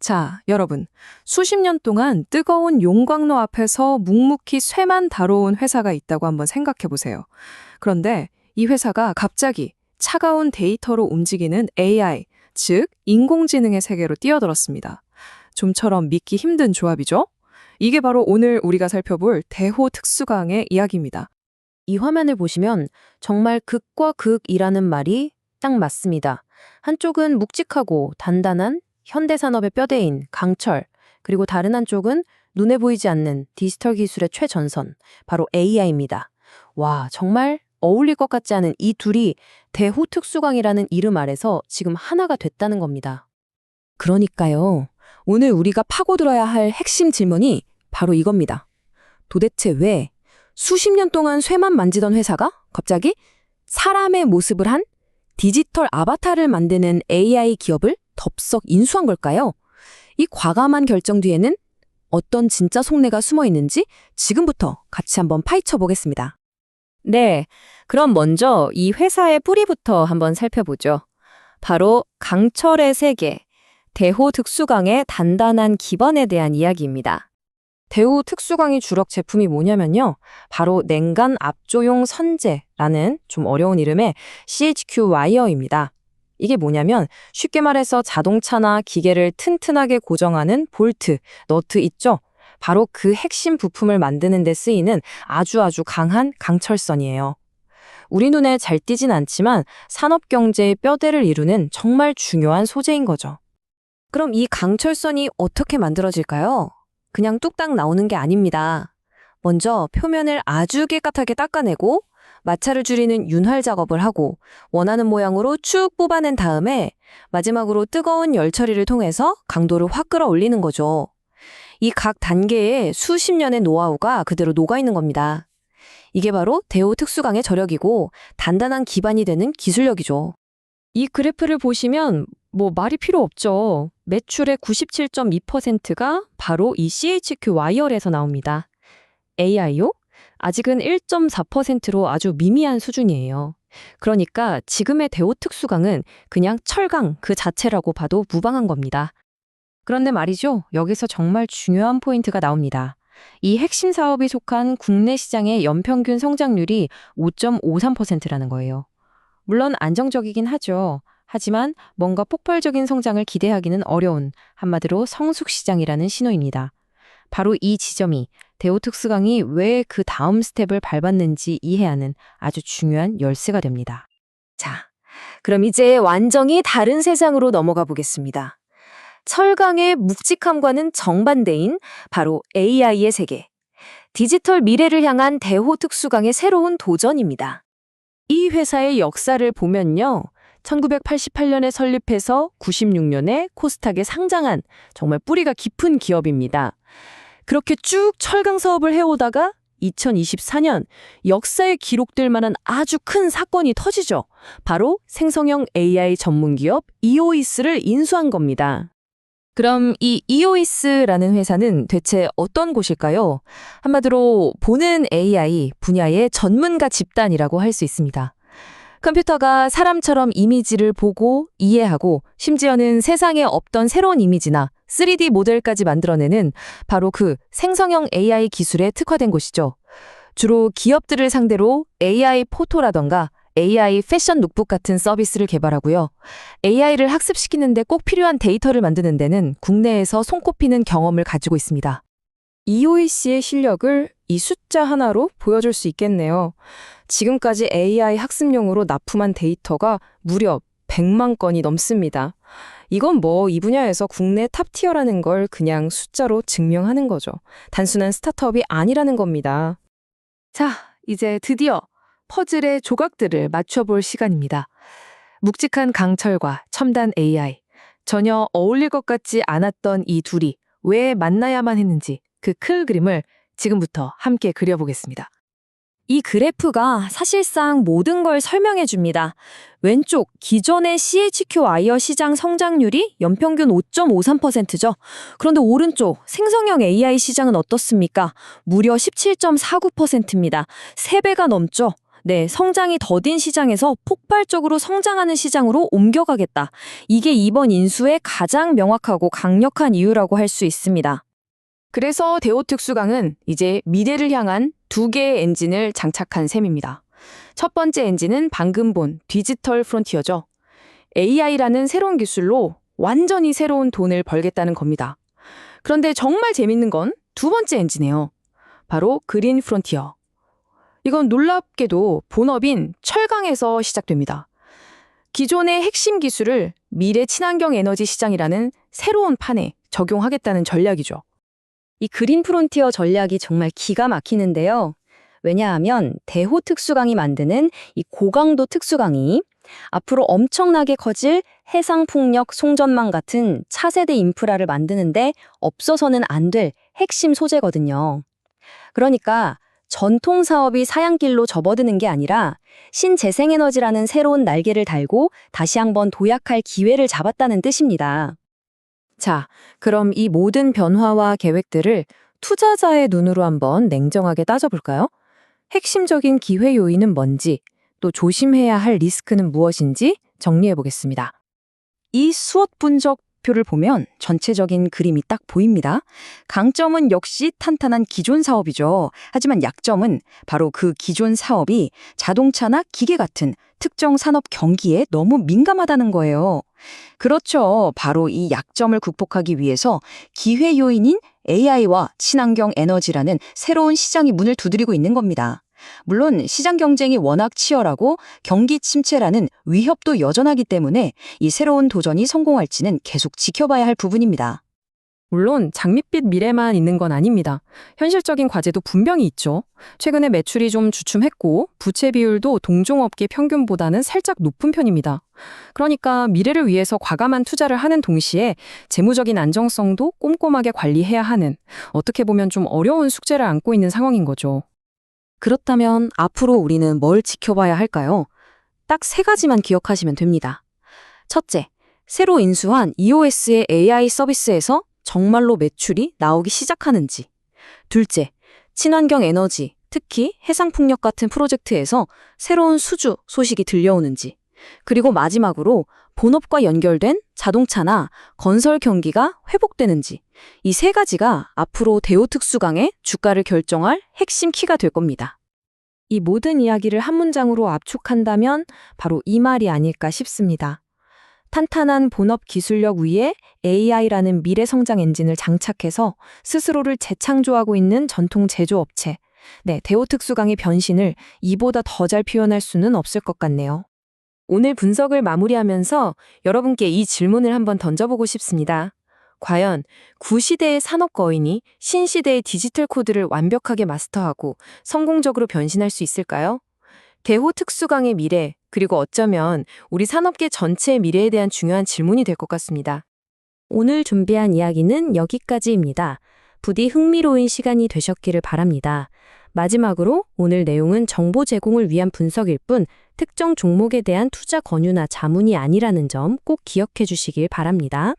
자, 여러분. 수십 년 동안 뜨거운 용광로 앞에서 묵묵히 쇠만 다뤄온 회사가 있다고 한번 생각해 보세요. 그런데 이 회사가 갑자기 차가운 데이터로 움직이는 AI, 즉 인공지능의 세계로 뛰어들었습니다. 좀처럼 믿기 힘든 조합이죠? 이게 바로 오늘 우리가 살펴볼 대호 특수강의 이야기입니다. 이 화면을 보시면 정말 극과 극이라는 말이 딱 맞습니다. 한쪽은 묵직하고 단단한 현대산업의 뼈대인 강철, 그리고 다른 한쪽은 눈에 보이지 않는 디지털 기술의 최전선, 바로 AI입니다. 와, 정말 어울릴 것 같지 않은 이 둘이 대호특수강이라는 이름 아래서 지금 하나가 됐다는 겁니다. 그러니까요, 오늘 우리가 파고들어야 할 핵심 질문이 바로 이겁니다. 도대체 왜 수십 년 동안 쇠만 만지던 회사가 갑자기 사람의 모습을 한 디지털 아바타를 만드는 AI 기업을 덥석 인수한 걸까요? 이 과감한 결정 뒤에는 어떤 진짜 속내가 숨어 있는지 지금부터 같이 한번 파헤쳐 보겠습니다. 네, 그럼 먼저 이 회사의 뿌리부터 한번 살펴보죠. 바로 강철의 세계, 대호 특수강의 단단한 기반에 대한 이야기입니다. 대호 특수강의 주력 제품이 뭐냐면요. 바로 냉간 압조용 선재라는 좀 어려운 이름의 CHQ 와이어입니다. 이게 뭐냐면 쉽게 말해서 자동차나 기계를 튼튼하게 고정하는 볼트, 너트 있죠? 바로 그 핵심 부품을 만드는 데 쓰이는 아주 강한 강철선이에요. 우리 눈에 잘 띄진 않지만 산업 경제의 뼈대를 이루는 정말 중요한 소재인 거죠. 그럼 이 강철선이 어떻게 만들어질까요? 그냥 뚝딱 나오는 게 아닙니다. 먼저 표면을 아주 깨끗하게 닦아내고 마찰을 줄이는 윤활 작업을 하고 원하는 모양으로 쭉 뽑아낸 다음에 마지막으로 뜨거운 열 처리를 통해서 강도를 확 끌어올리는 거죠. 이 각 단계에 수십 년의 노하우가 그대로 녹아있는 겁니다. 이게 바로 대호 특수강의 저력이고 단단한 기반이 되는 기술력이죠. 이 그래프를 보시면 말이 필요 없죠. 매출의 97.2%가 바로 이 CHQ 와이어에서 나옵니다. AI요? 아직은 1.4%로 아주 미미한 수준이에요. 그러니까 지금의 대호 특수강은 그냥 철강 그 자체라고 봐도 무방한 겁니다. 그런데 말이죠. 여기서 정말 중요한 포인트가 나옵니다. 이 핵심 사업이 속한 국내 시장의 연평균 성장률이 5.53%라는 거예요. 물론 안정적이긴 하죠. 하지만 뭔가 폭발적인 성장을 기대하기는 어려운 한마디로 성숙시장이라는 신호입니다. 바로 이 지점이 대호 특수강이 왜 그 다음 스텝을 밟았는지 이해하는 아주 중요한 열쇠가 됩니다. 자, 그럼 이제 완전히 다른 세상으로 넘어가 보겠습니다. 철강의 묵직함과는 정반대인 바로 AI의 세계. 디지털 미래를 향한 대호 특수강의 새로운 도전입니다. 이 회사의 역사를 보면요. 1988년에 설립해서 96년에 코스닥에 상장한 정말 뿌리가 깊은 기업입니다. 그렇게 쭉 철강 사업을 해오다가 2024년 역사에 기록될 만한 아주 큰 사건이 터지죠. 바로 생성형 AI 전문 기업 이오이스를 인수한 겁니다. 그럼 이 이오이스라는 회사는 대체 어떤 곳일까요? 한마디로 보는 AI 분야의 전문가 집단이라고 할 수 있습니다. 컴퓨터가 사람처럼 이미지를 보고 이해하고 심지어는 세상에 없던 새로운 이미지나 3D 모델까지 만들어내는 바로 그 생성형 AI 기술에 특화된 곳이죠. 주로 기업들을 상대로 AI 포토라던가 AI 패션 룩북 같은 서비스를 개발하고요. AI를 학습시키는데 꼭 필요한 데이터를 만드는 데는 국내에서 손꼽히는 경험을 가지고 있습니다. EOEC의 실력을 이 숫자 하나로 보여줄 수 있겠네요. 지금까지 AI 학습용으로 납품한 데이터가 무려 100만 건이 넘습니다. 이건 이 분야에서 국내 탑티어라는 걸 그냥 숫자로 증명하는 거죠. 단순한 스타트업이 아니라는 겁니다. 자, 이제 드디어 퍼즐의 조각들을 맞춰볼 시간입니다. 묵직한 강철과 첨단 AI. 전혀 어울릴 것 같지 않았던 이 둘이 왜 만나야만 했는지 그 큰 그림을 지금부터 함께 그려보겠습니다. 이 그래프가 사실상 모든 걸 설명해 줍니다. 왼쪽 기존의 CHQ 와이어 시장 성장률이 연평균 5.53%죠. 그런데 오른쪽 생성형 AI 시장은 어떻습니까? 무려 17.49%입니다. 3배가 넘죠. 네, 성장이 더딘 시장에서 폭발적으로 성장하는 시장으로 옮겨가겠다. 이게 이번 인수의 가장 명확하고 강력한 이유라고 할 수 있습니다. 그래서 대우특수강은 이제 미래를 향한 두 개의 엔진을 장착한 셈입니다. 첫 번째 엔진은 방금 본 디지털 프론티어죠. AI라는 새로운 기술로 완전히 새로운 돈을 벌겠다는 겁니다. 그런데 정말 재밌는 건 두 번째 엔진이에요. 바로 그린 프론티어. 이건 놀랍게도 본업인 철강에서 시작됩니다. 기존의 핵심 기술을 미래 친환경 에너지 시장이라는 새로운 판에 적용하겠다는 전략이죠. 이 그린 프론티어 전략이 정말 기가 막히는데요. 왜냐하면 대호 특수강이 만드는 이 고강도 특수강이 앞으로 엄청나게 커질 해상풍력, 송전망 같은 차세대 인프라를 만드는데 없어서는 안 될 핵심 소재거든요. 그러니까 전통 사업이 사양길로 접어드는 게 아니라 신재생에너지라는 새로운 날개를 달고 다시 한번 도약할 기회를 잡았다는 뜻입니다. 자, 그럼 이 모든 변화와 계획들을 투자자의 눈으로 한번 냉정하게 따져볼까요? 핵심적인 기회 요인은 뭔지, 또 조심해야 할 리스크는 무엇인지 정리해 보겠습니다. 이 수업 분석표를 보면 전체적인 그림이 딱 보입니다. 강점은 역시 탄탄한 기존 사업이죠. 하지만 약점은 바로 그 기존 사업이 자동차나 기계 같은 특정 산업 경기에 너무 민감하다는 거예요. 그렇죠. 바로 이 약점을 극복하기 위해서 기회 요인인 AI와 친환경 에너지라는 새로운 시장이 문을 두드리고 있는 겁니다. 물론 시장 경쟁이 워낙 치열하고 경기 침체라는 위협도 여전하기 때문에 이 새로운 도전이 성공할지는 계속 지켜봐야 할 부분입니다. 물론 장밋빛 미래만 있는 건 아닙니다. 현실적인 과제도 분명히 있죠. 최근에 매출이 좀 주춤했고 부채 비율도 동종업계 평균보다는 살짝 높은 편입니다. 그러니까 미래를 위해서 과감한 투자를 하는 동시에 재무적인 안정성도 꼼꼼하게 관리해야 하는, 어떻게 보면 좀 어려운 숙제를 안고 있는 상황인 거죠. 그렇다면 앞으로 우리는 뭘 지켜봐야 할까요? 딱 3가지만 기억하시면 됩니다. 첫째, 새로 인수한 EOS의 AI 서비스에서 정말로 매출이 나오기 시작하는지. 둘째, 친환경 에너지, 특히 해상풍력 같은 프로젝트에서 새로운 수주 소식이 들려오는지. 그리고 마지막으로 본업과 연결된 자동차나 건설 경기가 회복되는지. 이 3가지가 앞으로 대우특수강의 주가를 결정할 핵심 키가 될 겁니다. 이 모든 이야기를 한 문장으로 압축한다면 바로 이 말이 아닐까 싶습니다. 탄탄한 본업 기술력 위에 AI라는 미래 성장 엔진을 장착해서 스스로를 재창조하고 있는 전통 제조업체. 네, 대우특수강의 변신을 이보다 더 잘 표현할 수는 없을 것 같네요. 오늘 분석을 마무리하면서 여러분께 이 질문을 한번 던져보고 싶습니다. 과연 구시대의 산업 거인이 신시대의 디지털 코드를 완벽하게 마스터하고 성공적으로 변신할 수 있을까요? 대호 특수강의 미래, 그리고 어쩌면 우리 산업계 전체의 미래에 대한 중요한 질문이 될 것 같습니다. 오늘 준비한 이야기는 여기까지입니다. 부디 흥미로운 시간이 되셨기를 바랍니다. 마지막으로 오늘 내용은 정보 제공을 위한 분석일 뿐 특정 종목에 대한 투자 권유나 자문이 아니라는 점 꼭 기억해 주시길 바랍니다.